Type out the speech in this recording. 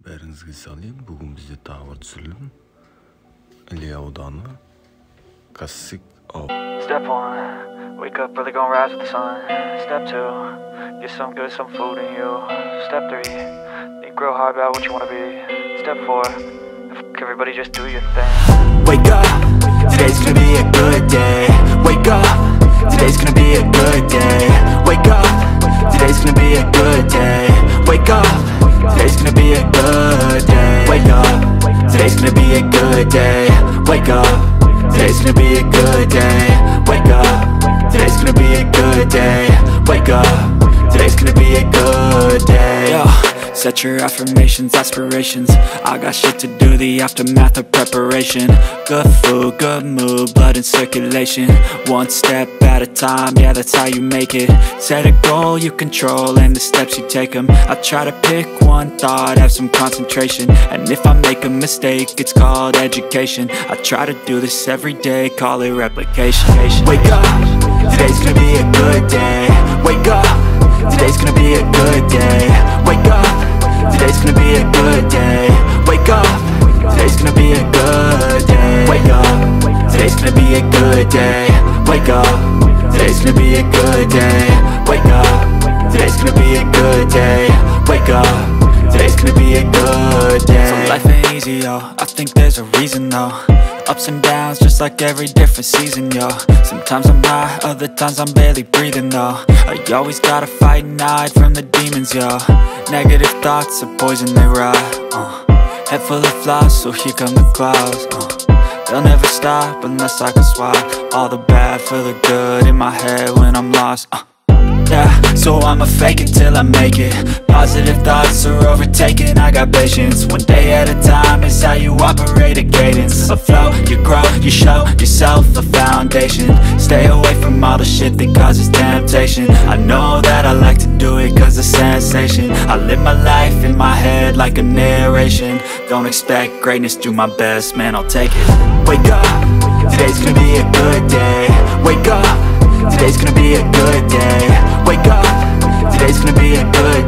Бәріңізге сәлем. Бүгін бізде тағы бір түсірілім. Іле ауданы Кассик ауылы. Step 1, wake up early, gonna rise with the sun. Step 2, get some good, some food in you. Step 3, think real hard about what you wanna be. Step 4, everybody just do your thing. Wake up, today's gonna be a good day. Wake up, today's gonna be a good day. Wake up, today's gonna be a good day. Wake up, today's gonna be a good day. Wake up, today's gonna be a good day. Wake up, today's gonna be a good day. Wake up, today's gonna be a good day. Wake up, today's gonna be a good day. Yo, set your affirmations, aspirations. I got shit to do, the aftermath of preparation. Good food, good mood, blood in circulation. One step at a time, yeah, that's how you make it. Set a goal you control and the steps you take them. I try to pick one thought, have some concentration. And if I make a mistake, it's called education. I try to do this every day, call it replication. Wake up, today's gonna be a good day. Wake up, today's gonna be a good day. Wake up, today's gonna be a good day. Wake up, today's gonna be a good day. Wake up, today's gonna be a good day. Wake up, today's gonna be a good day. Wake up, today's gonna be a good day. Wake up, today's gonna be a good day. So life ain't easy, yo, I think there's a reason though. Ups and downs, just like every different season, yo. Sometimes I'm high, other times I'm barely breathing, though. I always gotta fight and hide from the demons, yo. Negative thoughts are poison, they rot. Head full of flies, so here come the clouds. They'll never stop unless I can swap all the bad for the good in my head when I'm lost. Yeah, so I'ma fake it till I make it. Positive thoughts are overtaken, I got patience. One day at a time is how you operate a cadence. A flow, you grow, you show yourself a foundation. Stay away from all the shit that causes temptation. I know that I like to do it cause it's sensation. I live my life in my head like a narration. Don't expect greatness, do my best, man, I'll take it. Wake up, today's gonna be a good day. Wake up, today's gonna be a good day. Wake up, today's gonna be a good